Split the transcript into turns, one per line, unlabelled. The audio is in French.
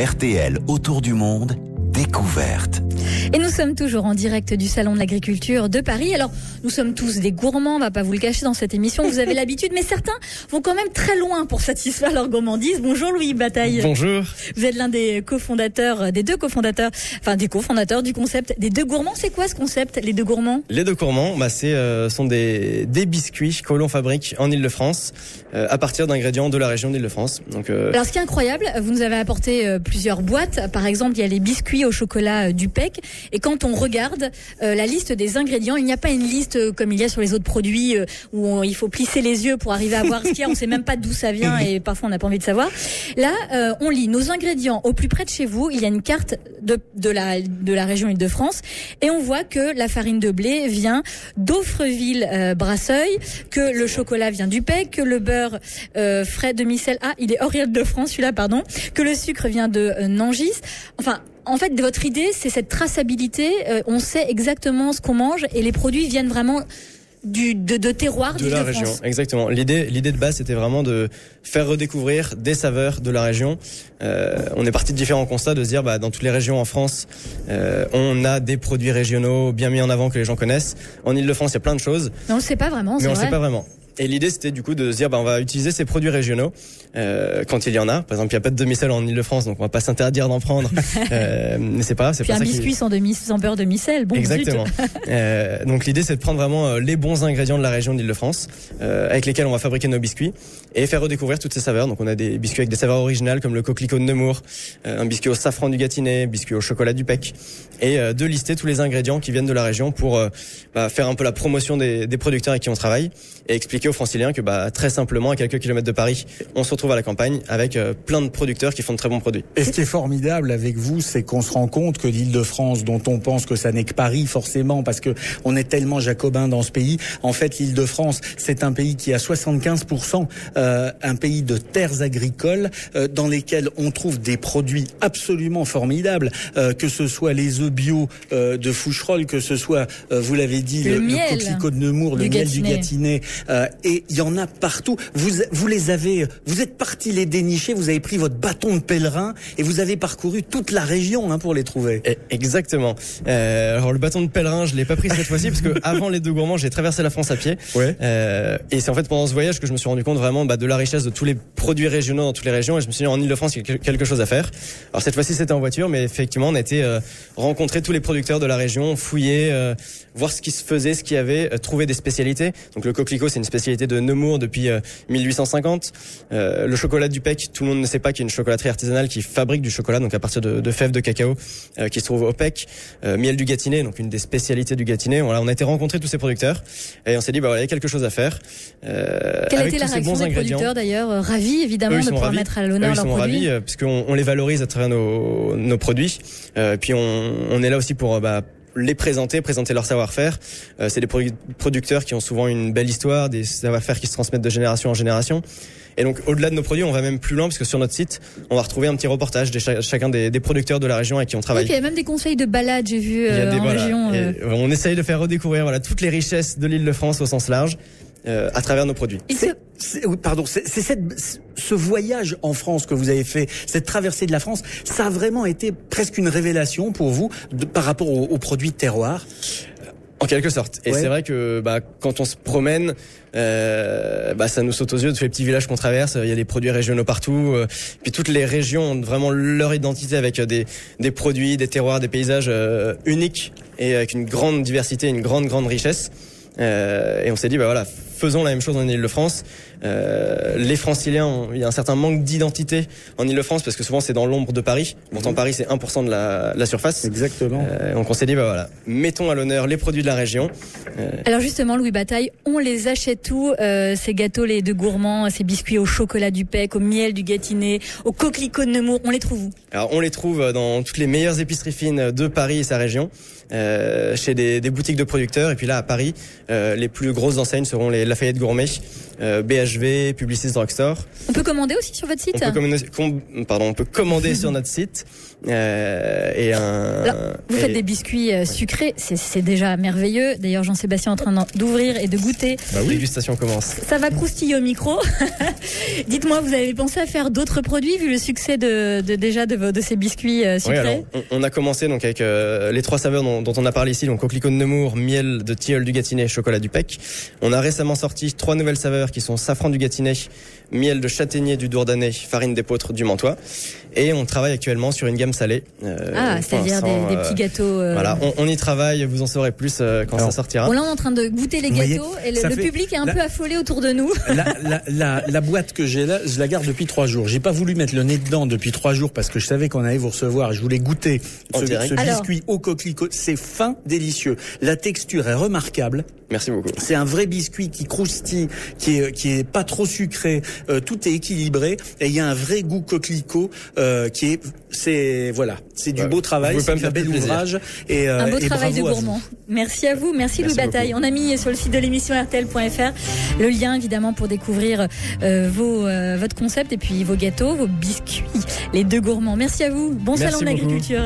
RTL autour du monde, découverte.
Et nous sommes toujours en direct du Salon de l'Agriculture de Paris. Alors, nous sommes tous des gourmands, on va pas vous le cacher dans cette émission, vous avez l'habitude, mais certains vont quand même très loin pour satisfaire leur gourmandise. Bonjour Louis Bataille.
Bonjour.
Vous êtes l'un des cofondateurs du concept des deux gourmands. C'est quoi ce concept, les deux gourmands?
Les deux gourmands, sont des biscuits que l'on fabrique en Île-de-France à partir d'ingrédients de la région d'Île-de-France.
Alors, ce qui est incroyable, vous nous avez apporté plusieurs boîtes. Par exemple, il y a les biscuits au chocolat du PEC. Et quand on regarde la liste des ingrédients, il n'y a pas une liste comme il y a sur les autres produits où il faut plisser les yeux pour arriver à voir ce qu'il y a. On sait même pas d'où ça vient et parfois on n'a pas envie de savoir. Là, on lit nos ingrédients au plus près de chez vous. Il y a une carte de la région Île-de-France et on voit que la farine de blé vient d'Aufreville-Brasseuil, que le chocolat vient du PEC, que le beurre frais de Micelle, il est hors de France celui-là, pardon, que le sucre vient de Nangis. Enfin, en fait, votre idée, c'est cette traçabilité. On sait exactement ce qu'on mange et les produits viennent vraiment de terroir
de la région. Exactement. L'idée de base, c'était vraiment de faire redécouvrir des saveurs de la région. On est parti de différents constats, de se dire, dans toutes les régions en France, on a des produits régionaux bien mis en avant que les gens connaissent. En Île-de-France, il y a plein de choses.
Mais on le sait pas vraiment.
Mais on le sait pas vraiment. Et l'idée, c'était du coup de se dire, on va utiliser ces produits régionaux quand il y en a. Par exemple, il n'y a pas de demi-sel en Île-de-France, donc on va pas s'interdire d'en prendre. Mais c'est pas grave.
Puis un biscuit sans beurre demi-sel. Bon,
exactement. Donc l'idée, c'est de prendre vraiment les bons ingrédients de la région d'Île-de-France, avec lesquels on va fabriquer nos biscuits et faire redécouvrir toutes ces saveurs. Donc on a des biscuits avec des saveurs originales comme le coquelicot de Nemours, un biscuit au safran du Gâtinais, biscuit au chocolat du PEC, et de lister tous les ingrédients qui viennent de la région pour faire un peu la promotion des producteurs avec qui on travaille et expliquer aux Franciliens que très simplement, à quelques kilomètres de Paris, on se retrouve à la campagne avec plein de producteurs qui font de très bons produits.
Et ce qui est formidable avec vous, c'est qu'on se rend compte que l'Île-de-France, dont on pense que ça n'est que Paris forcément, parce que on est tellement jacobin dans ce pays, en fait l'Île-de-France, c'est un pays qui a 75%, un pays de terres agricoles dans lesquelles on trouve des produits absolument formidables, que ce soit les œufs bio de Foucherolles, que ce soit, vous l'avez dit, le coquelicot de Nemours, le miel du Gâtinais. Et il y en a partout. Vous les avez, vous êtes parti les dénicher, vous avez pris votre bâton de pèlerin et vous avez parcouru toute la région pour les trouver.
Exactement. Alors le bâton de pèlerin, je l'ai pas pris cette fois-ci parce que avant les deux gourmands, j'ai traversé la France à pied.
Ouais.
Et c'est en fait pendant ce voyage que je me suis rendu compte vraiment de la richesse de tous les produits régionaux dans toutes les régions. Et je me suis dit en Île-de-France, il y a quelque chose à faire. Alors cette fois-ci, c'était en voiture, mais effectivement, on a été rencontrer tous les producteurs de la région, fouiller, voir ce qui se faisait, ce qu'il y avait, trouver des spécialités. Donc le coquelicot, c'est une spécialité de Nemours depuis 1850. Le chocolat du PEC, tout le monde ne sait pas qu'il y a une chocolaterie artisanale qui fabrique du chocolat, donc à partir de fèves de cacao qui se trouve au PEC. Miel du Gâtinais, donc une des spécialités du Gâtinais. Voilà, on a été rencontrer tous ces producteurs et on s'est dit, il y a quelque chose à faire.
Quelle a été la réaction des producteurs d'ailleurs? Ravis évidemment de pouvoir mettre à l'honneur leurs produits.
Ils sont ravis puisqu'on les valorise à travers nos produits. Puis on est là aussi pour les présenter leur savoir-faire. C'est des producteurs qui ont souvent une belle histoire, des savoir-faire qui se transmettent de génération en génération. Et donc, au-delà de nos produits, on va même plus loin, parce que sur notre site, on va retrouver un petit reportage de chacun des producteurs de la région avec qui on travaille.
Il y a même des conseils de balade, j'ai vu en région.
On essaye de faire redécouvrir toutes les richesses de l'Île-de-France au sens large. À travers nos produits.
Ce voyage en France que vous avez fait, cette traversée de la France, ça a vraiment été presque une révélation pour vous par rapport aux produits de terroir.
En quelque sorte. Et c'est vrai que quand on se promène, ça nous saute aux yeux de tous les petits villages qu'on traverse. Il y a des produits régionaux partout. Puis toutes les régions ont vraiment leur identité avec des produits, des terroirs, des paysages uniques et avec une grande diversité, une grande richesse. Et on s'est dit, faisons la même chose en Île-de-France. Les Franciliens, il y a un certain manque d'identité en Île-de-France parce que souvent c'est dans l'ombre de Paris. Pourtant Paris c'est 1% de la surface.
Exactement.
Donc on s'est dit mettons à l'honneur les produits de la région.
Alors justement Louis Bataille, on les achète où ces gâteaux les deux gourmands, ces biscuits au chocolat du PEC, au miel du Gâtinais, au coquelicot de Nemours, on les trouve où? Alors
on les trouve dans toutes les meilleures épiceries fines de Paris et sa région. Chez des boutiques de producteurs et puis là à Paris les plus grosses enseignes seront les Lafayette Gourmet, BHV BHV, Publicis Drugstore.
On peut commander aussi sur votre site?
On peut commander sur notre site.
Vous faites des biscuits sucrés, c'est déjà merveilleux. D'ailleurs, Jean-Sébastien est en train d'ouvrir et de goûter.
Bah oui, dégustation commence.
Ça va croustiller au micro. Dites-moi, vous avez pensé à faire d'autres produits vu le succès de ces biscuits sucrés?
Oui, alors, on a commencé donc avec les 3 saveurs dont on a parlé ici, donc coquelicot de Nemours, miel de tilleul du Gâtinais, chocolat du Pec. On a récemment sorti 3 nouvelles saveurs qui sont safran du Gâtinais, miel de châtaignier du Dourdanais, farine d'épeautre du Mantois. Et on travaille actuellement sur une gamme salée.
C'est-à-dire des petits gâteaux.
Voilà, on y travaille, vous en saurez plus quand ça sortira.
Là, on est en train de goûter les gâteaux et le public est un peu affolé autour de nous.
La boîte que j'ai là, je la garde depuis 3 jours. J'ai pas voulu mettre le nez dedans depuis 3 jours parce que je savais qu'on allait vous recevoir. Je voulais goûter ce biscuit au coquelicot. C'est fin, délicieux. La texture est remarquable.
Merci beaucoup.
C'est un vrai biscuit qui croustille, qui est pas trop sucré. Tout est équilibré et il y a un vrai goût coquelicot c'est du beau travail, c'est un bel ouvrage et
un beau travail de gourmand. Merci à vous, merci Louis Bataille. On a mis sur le site de l'émission RTL.fr le lien évidemment pour découvrir votre concept et puis vos gâteaux, vos biscuits, les 2 gourmands. Merci à vous. Bon salon de l'agriculture.